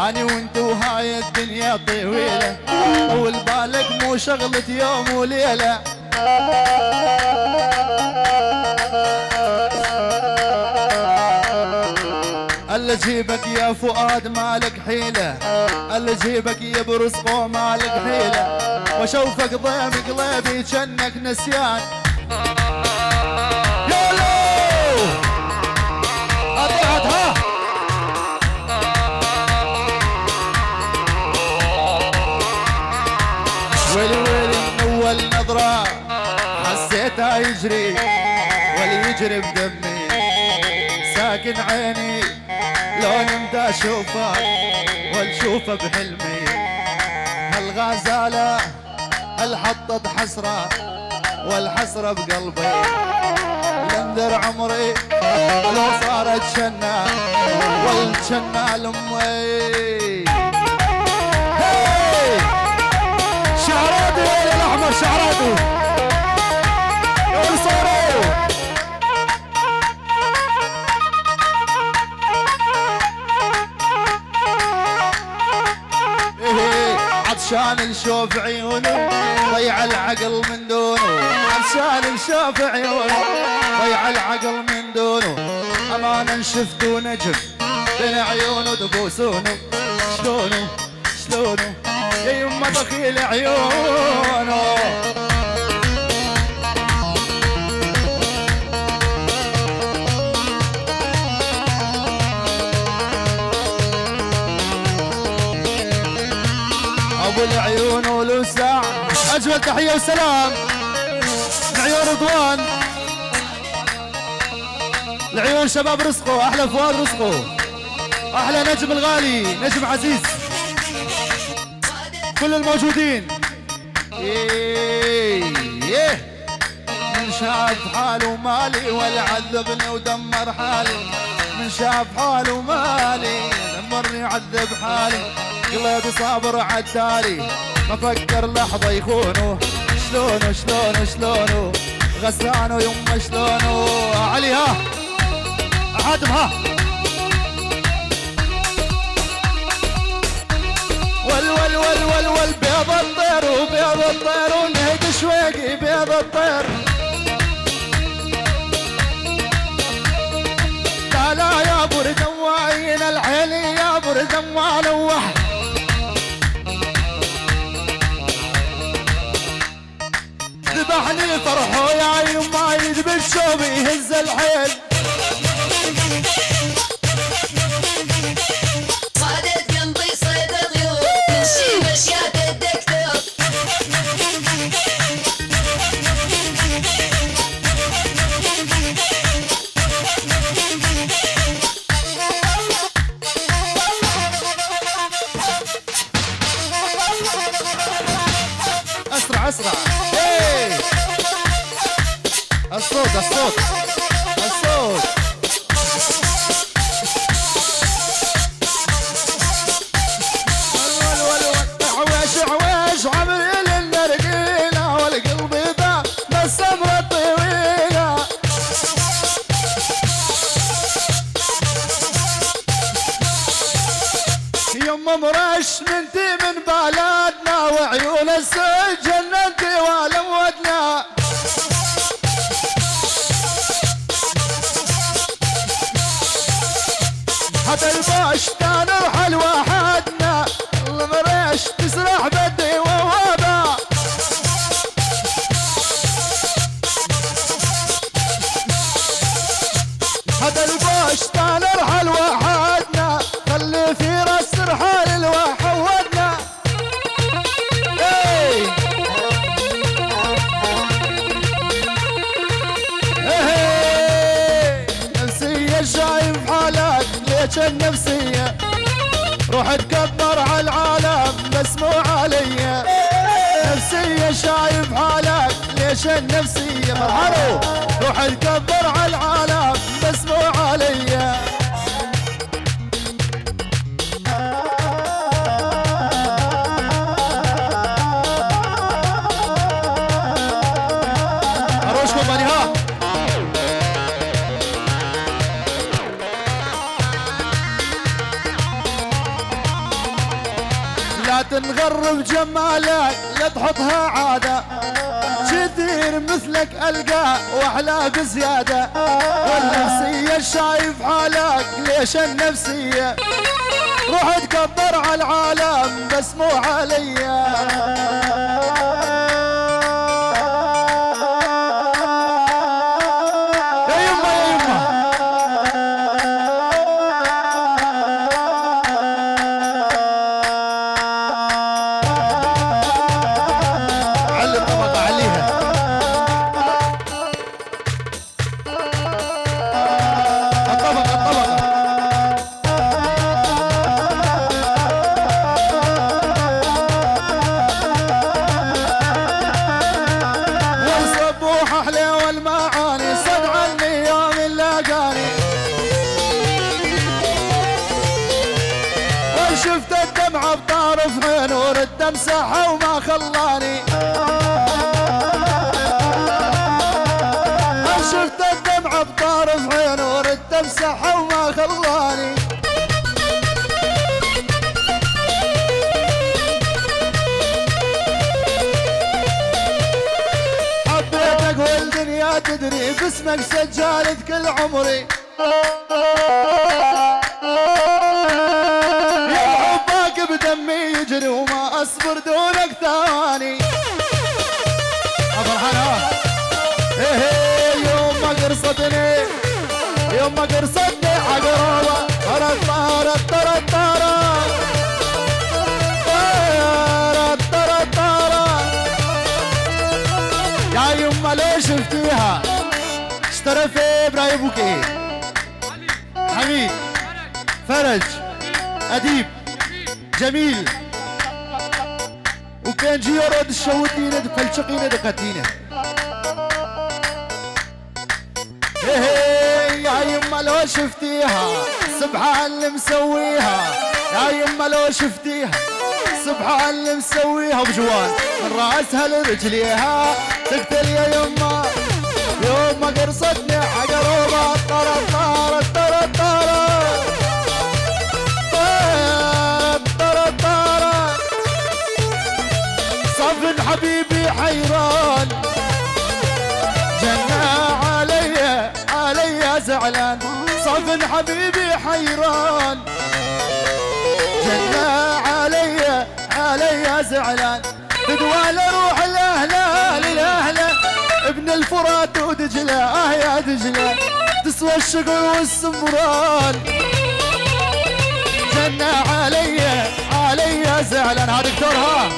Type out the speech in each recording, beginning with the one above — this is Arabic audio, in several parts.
اني وانت وهاي الدنيا طويلة، طول بالك مو شغلة يوم وليلة. اللي جيبك يا فؤاد مالك حيلة، اللي جيبك يا برزقو مالك حيلة، واشوفك ضيم قلبي جنك نسيان. يولو اطلعت ها ويلي ويلي من اول نظرة حسيتها يجري واللي يجري بدمي، ساكن عيني لون مدى اشوفك والشوفه بحلمي. هالغزاله هل حطت حسره والحسره بقلبي، لندر عمري لو صارت شنا والشنا لامي. شعراتي يا الاحمر شعراتي وصاروا عطشان نشوف عيونه ضيع العقل من دونه، عطشان نشوف عيونه ضيع العقل من دونه. امانا شفتوا نجم بين عيونه تبوسونه، شلونه شلونه يا يما بخيل عيونه. ابو العيون ولسع اجمل تحيه وسلام لعيون رضوان، لعيون شباب رزقو، احلى فؤاد رزقو، احلى نجم الغالي نجم عزيز، كل الموجودين. من شاف حاله مالي ولا عذبني ودمر حالي، من شاف حاله مالي دمرني عذب حالي، قلبي صابر عالتالي ما فكر لحظة يخونه. شلونه شلونه شلونه غسانه يمه شلونه. علي ها حاتم ها ول ول ول ول ول بيض الطير وبيض الطير ونهد شويقي بيض الطير. لا لا يا برد وعين العين يا برد وعلوح، ذبحني فرحه يا يما يد بالشوب يهز الحيل. صادت قلبي صيد الغيوم تمشي مشيات الدكتور. اسرع اسرع الصوت الصوت الصوت. عويش عويش عمري للنرقيلة والقلب ذا بالصبرة الطويلة. يما مرش منتي من بلدنا وعيون السجن جنتي والمودنا. حتى الباش نرحل وحدنا المريش تسرح بدي ووضع. حتى الباش نرحل وحدنا خلي في راس رحال الوحودنا. نفسية شايف حالك ليش النفسية روح تكبر على العالم بس مو عليا. نفسية شايف حالك ليش النفسية مرحلو روح تكبر على العالم بس مو عليا. اروشكم بني ها نغرب جمالك لا تحطها عادة، كثير مثلك ألقى وأحلى بزيادة، والنفسية شايف حالك ليش النفسية، روح تكبر على العالم بس مو عليا. شفت الدمعة بطارف عين ورد امسحها وما خلاني، شفت الدمعة بطارف عين ورد امسحها وما خلاني، حبيتك والدنيا تدري باسمك سجلت كل عمري، بدمي يجري وما اصبر دونك ثاني. فرحان يوم ما قرصتني، يوم ما قرصتني عقربة طرت طارت طرت طارت طارت طرت طارت، يا يما ليش شفتيها اشترى في برايبوكي حميد فرج أديب جميل وكان جي يرد الشوتينه دفلشقينه دقتينه. يا يما لو شفتيها سبحان اللي مسويها، يا يما لو شفتيها سبحان اللي مسويها بجوان من راسها لرجليها تقتل يا يما، يوم ما قرصتني عقربة طرت طارت طرت طارت صف حبيبي حيران جنى علي زعلان، صف حبيبي حيران جنى علي زعلان، بدوال اروح الاهله للاهله ابن الفرات ودجله يا دجله تسوى الشقر والسمران، جنى علي زعلان. ها دكتور ها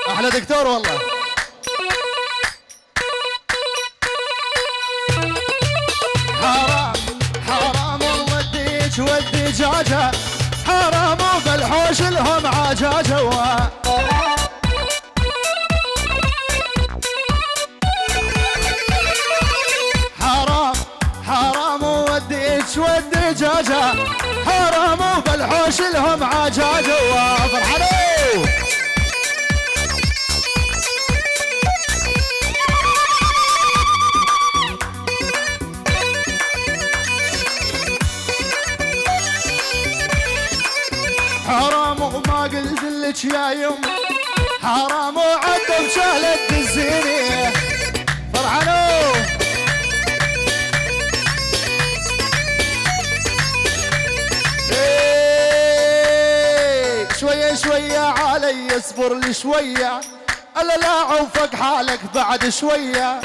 احلى دكتور والله. حرام حرام وديك والدجاجة، حرام وبالحوش لهم عجاجة، حرام حرام وديك والدجاجة، حرام وبالحوش لهم عجاجة. فرحانين حرام وما قلت لك يا يم، حرام وعدم شالت الزيني. فرحانو شوية شوية علي اصبر لي شوية، الا لا عوفك حالك بعد شوية،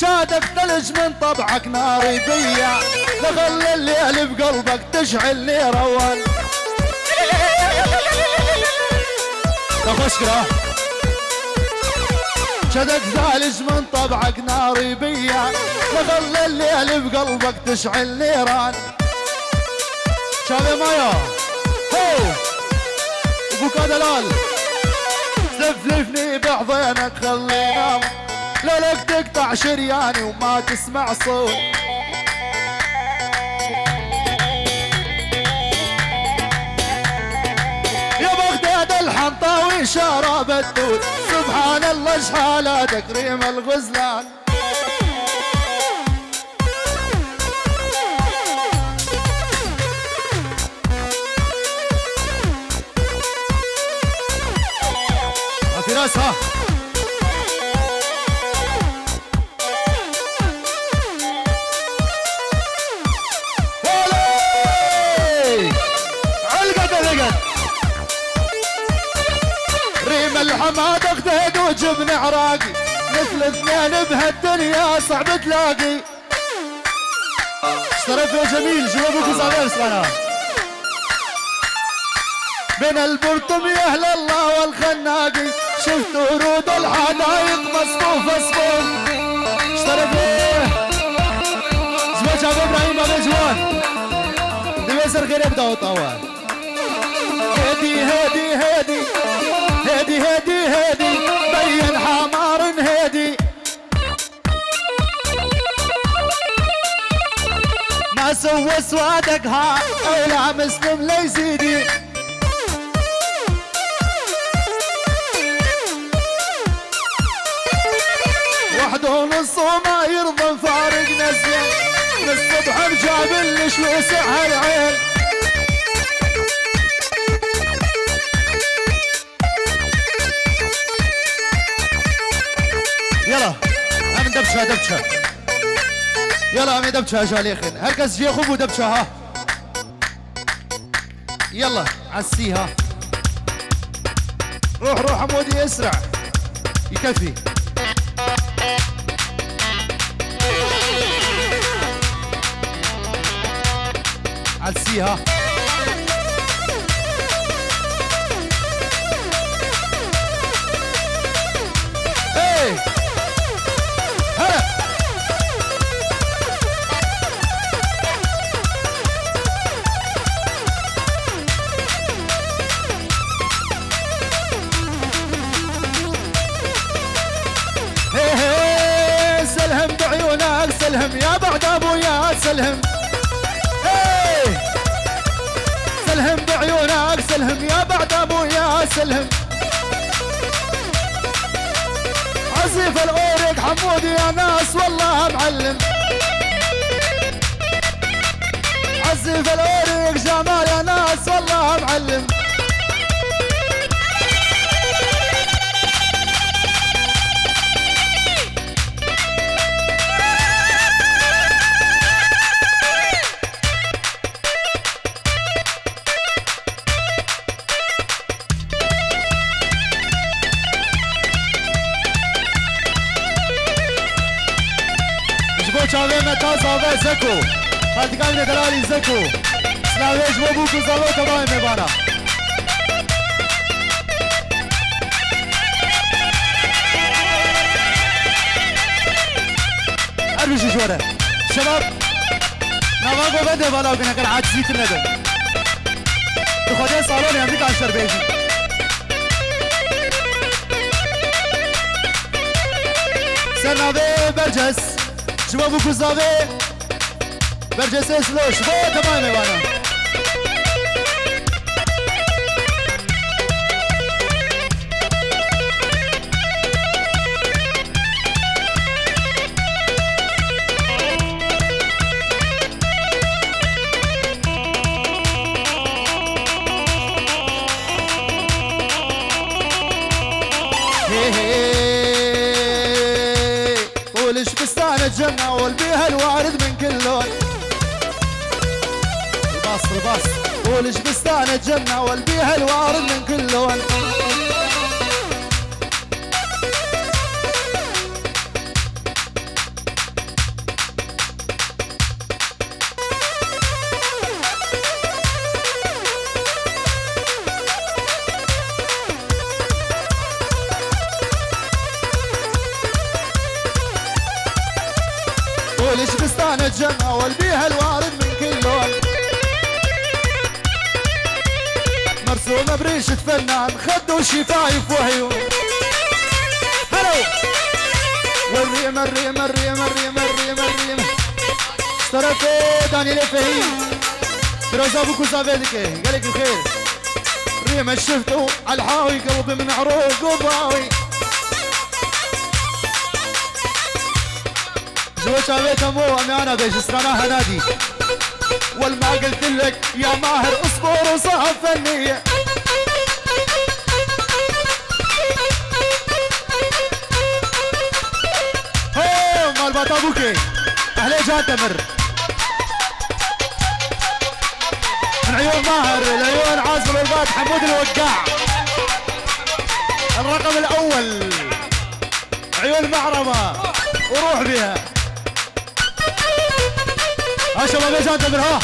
شادك ثلج من طبعك ناري بيا، لغل الليل بقلبك تشعل لي روان. تخشكره شادك ثلج من طبعك ناري بيا، لغل الليل بقلبك تشعل نيران. شابي مايا هو ابوك دلال سفلفني بعضينك خلي نام، لا لك تقطع شرياني وما تسمع صوت. يا بغداد الحنطاوي شراب الدود، سبحان الله شحاله تكريم الغزلان. فراس ها ريم الحماد اخدد وجبن عراقي مثل اثنين بهالدنيا صعب تلاقي. اشترف يا جميل شو ابوك صغير سبحانه من البرطم يا اهل الله والخناقي شفت ورود الحدايق مصفوفه صفوف. اشترف زواج ابو ابراهيم ابو جوان بيسر خير يبدا وطوال. هدي هدي هدي هدي هدي هدي بين حمار هدي ما سوى سوادك ها ولا مسلم ليزيدي. واحد ونص وما يرضى فارق نزله من الصبح بجاب الشلوس هالعين. يلا عم دبشها دبشها يلا عم دبشها جاليخن هركز جي خوب ودبشها ها يلا عسيها روح روح حمودي اسرع يكفي. عسيها ايه هلا هيه سلهم بعيونك سلهم يا بعد ابويا سلهم. هيه سلهم بعيونك سلهم يا بعد ابويا سلهم. عزيف الأورق حمودي يا ناس والله معلم. عزيف الأورق جمال يا ناس والله معلم. چاوه متا زاوه زکو خالتکان دلالی زکو سلاویش و بوکو زالو تبای میبانا. اربشی شوره شباب نواقو بده بالا کنه کل عاجزی تنده بخوده سالون امریکا اشتر بیجی سرناوه برجس شبابو كوزاوي برجسي سلوش بو تمام وانا طولش بستان الجنة والبيها الوارد من كل لون. الباص الباص طولش بستان الجنة والبيها الوارد من كل لون. طولش بستان الجنة والبيها الوارد من كل لون. مرسومة بريشة فنان خد وشفايف وعيون. هلو والريم الريم الريم الريم الريم الريم اشتركت داني لفهيم فراس ابو كوزافيدك قالك الخير. ريم شفته على الحاوي قلبي من عروق وباوي. زوج عبيتها مو انا بيش اسراناها نادي والما قلت لك يا ماهر اصبر وصعب فنيه. يلا بوكي اهلي جاتمر من عيون ماهر العيون عاصم الباد حمود الوقاع الرقم الاول عيون معرمه وروح بها ها شباب يا جاتمر ها